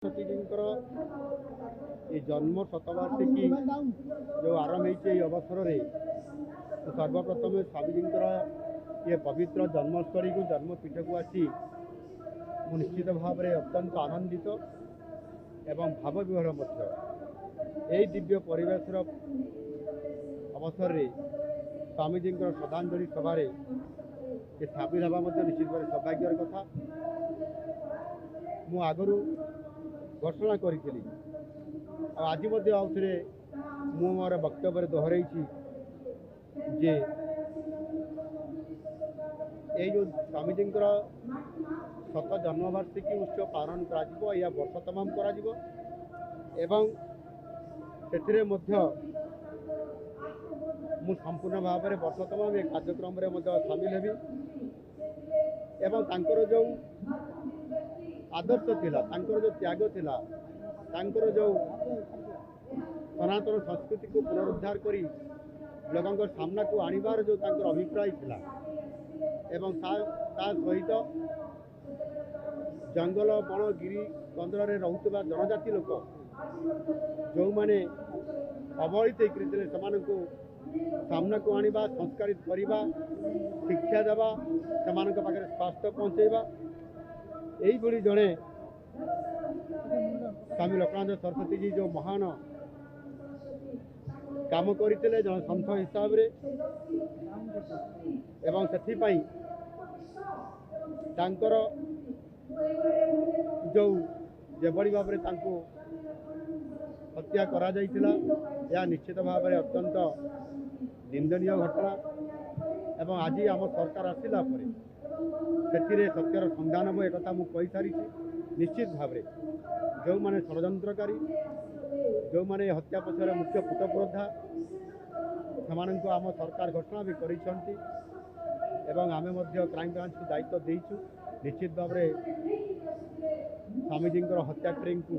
सरस्वतीजीଙ୍କର ये जन्म शतवार्षिकी जो आरंभ होती अवसर में सर्वप्रथम स्वामीजीଙ୍କର ये पवित्र जन्मस्थली को जन्मपीठ को आसी निश्चित भाव में अत्यंत आनंदित एवं भाव विभोर यही दिव्य परिवेश अवसर में स्वामीजीଙ୍କର श्रद्धांजलि सभा सामिल हवा निश्चित भाव सौभाग्यर कथा मु आगु घोषणा करी आज आउे मु मोर वक्तव्य दोहरई जे ये जो स्वामीजीଙ୍କର शत जन्मवार्षिकी उत्सव पालन करा या वर्ष तमाम करा एवं से मु संपूर्ण भाव में वर्ष तमाम ये कार्यक्रम सामिल हेबी एवं तांकर जो आदर्श थिला तांकर जो त्याग थिला तांकर जो सनातन संस्कृति को पुनरुद्धार करी लोगों सामना को आनिबार जो तांकर अभिप्राय थिला एवं ता सहित जंगल बण गिरी कंदर रोकवा जनजाति लोक जो माने अवहेलित होते से सामना को आनिबा संस्कारित करवा शिक्षा देवा से पाखे स्वास्थ्य पहुँचेबा यही जड़े स्वामी लक्ष्मणानंद सरस्वती जी जो महान काम करते जन संत हिसाब रे एवं से तांकर जो जेभली भाव में हत्या करा जाइथिला या निश्चित भाव में अत्यंत निंदनीय घटना एवं आज आम सरकार आसिला से सत्यर संधान हो एक मुझे सारी निश्चित भाव में जो माने षड्यंत्रकारी जो माने हत्या पछरे मुख्य पुटपुरोधा से आम सरकार घोषणा भी करिसेंती एवं आमे मध्य क्राइम ब्रांच को दायित्व देइछु निश्चित भाव में स्वामीजीଙ୍କର हत्याकारी को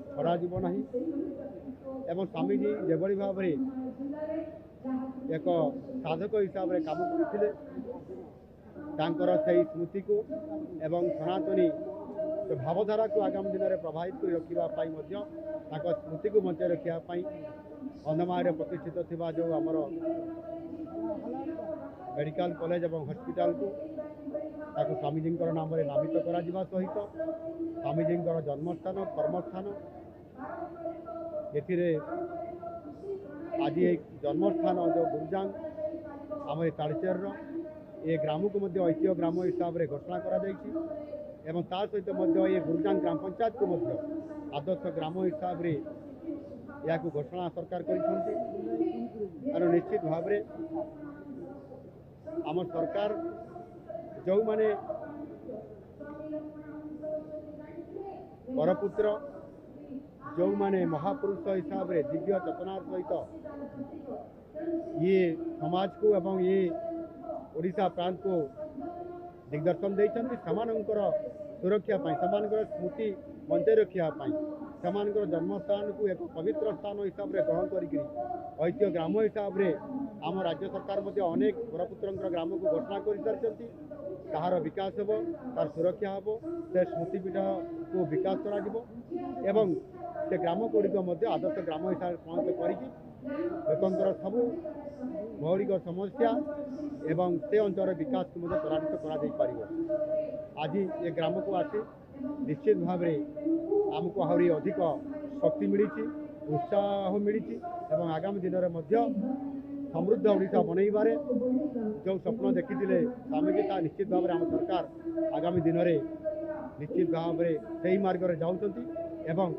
छड़ा जीव नहीं एवं स्वामीजी जेभली भाव में एक साधक हिसाब से काम करते से स्मृति को एवं सनातनी भावधारा को आगामी दिन में प्रभावित कर रखा स्मृति को बचाई रखापी कंधमाल प्रतिष्ठित थिबा जो आमर मेडिकल कॉलेज एवं हॉस्पिटल को स्वामीजीଙ୍କର नाम नामित करा सहित स्वामीजीଙ୍କର जन्मस्थान कर्मस्थान ये आज एक जन्मस्थान जो गुरुजांग आम तालचेर ये ग्राम को ऐतिह्य ग्राम हिसाब से घोषणा करा ता सहित ये गुरुजांग ग्राम पंचायत को आदर्श ग्राम हिसाब से या घोषणा सरकार कर निश्चित भाव में आम सरकार जो माने परपुत्र जो माने महापुरुष हिसाब से दिव्य चेतनार सहित ये समाज को एवं ये ओडिशा प्रांत को दिग्दर्शन देइछन्ति समानंकर सुरक्षा पाई समानंकर स्मृति बंचाई रखापी समानंकर जन्मस्थान को एक पवित्र स्थान हिसाब से ग्रहण करी ऐतिह्य ग्राम हिसाब से आम राज्य सरकार अनेक परपुत्र ग्राम को घोषणा कर सारी तार विकास हो तार सुरक्षा हो से स्मृतिपीठ को विकास करा से ग्राम गुड़िक आदर्श ग्राम हिसाब से परिणत कर सबू मौलिक समस्या एवं से अंचल विकास को त्वरान्वित कर आज ये ग्राम को आसी निश्चित भाव में आमको आहरी अधिक शक्ति मिली उत्साह मिली आगामी दिन में समृद्ध ओडिशा बनइबारे जो स्वप्न देखी स्वामीजी निश्चित भाव में आम सरकार आगामी दिन में निश्चित भाव में सही मार्ग में जाऊँ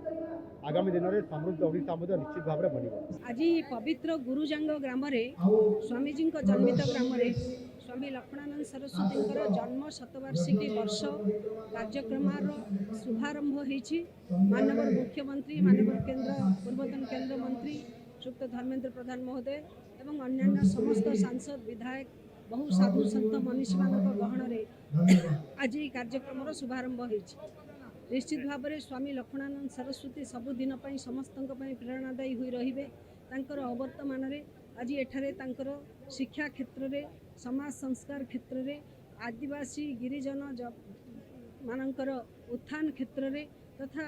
आगामी दिन में समृद्ध ओडिशा निश्चित भाव में बन आज पवित्र गुरुजांग ग्राम स्वामीजी जन्मित ग्राम स्वामी लक्ष्मणानंद सरस्वती जन्म शतवार्षिकी वर्ष कार्यक्रम शुभारंभ होती माननीय मुख्यमंत्री माननीय पूर्वतन केंद्र मंत्री श्रीयुक्त धर्मेंद्र प्रधान महोदय एवं अन्यान्य समस्त सांसद विधायक बहु साधु सन्त मनीषी मान गहन आज कार्यक्रम शुभारंभ होती निश्चित भाव में स्वामी लक्ष्मणानंद सरस्वती सबुदिन समस्त प्रेरणादायी हुई रहिबे तांकर अवर्तमान आज एठारे तांकर शिक्षा क्षेत्र में समाज संस्कार क्षेत्र में आदिवासी गिरिजन मानकर उत्थान क्षेत्र में तथा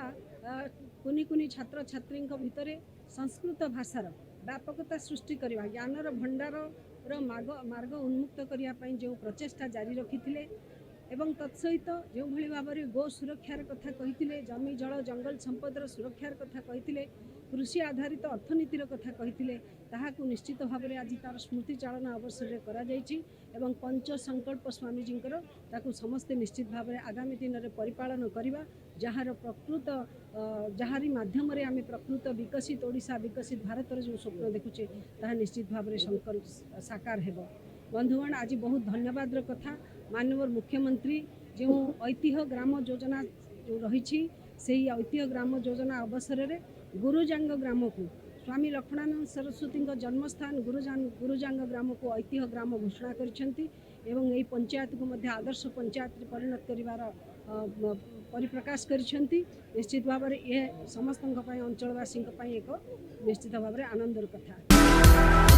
कुनी कुनी छात्र छात्री भितर संस्कृत भाषार व्यापकता सृष्टि करवा ज्ञानर भंडार मार्ग उन्मुक्त करने जो प्रचेषा जारी रखी एवं तत्सहित जो भाव में गो सुरक्षार कथा कही जमी जल जंगल संपदर सुरक्षार कथा कही कृषि आधारित अर्थनीतिर कथा कही ताहाकु निश्चित भाव में आज तार स्मृति चालना अवसर में पंच संकल्प स्वामीजींकर ताकू समस्ते निश्चित भाव में आगामी दिन में परिपालन करवा जार प्रकृत जहारी माध्यम आम प्रकृत विकसित ओडिशा विकसित भारतर जो स्वप्न देखुचे ताहा निश्चित भाव में साकार हेब। बंधुगण आज बहुत धन्यवाद कथा माननीय मुख्यमंत्री जो ऐतिह्य ग्राम योजना जो रही से ऐतिह्य ग्राम योजना अवसर में गुरुजांग ग्राम को स्वामी लक्ष्मणानंद सरस्वती जन्मस्थान गुरुजांग ग्राम को ऐतिह्य ग्राम घोषणा कर पंचायत को मध्य आदर्श पंचायत परिणत कर परिप्रकाश कर निश्चित भाव में यह समस्त अंचलवासी एक निश्चित भाव में आनंदर कथा।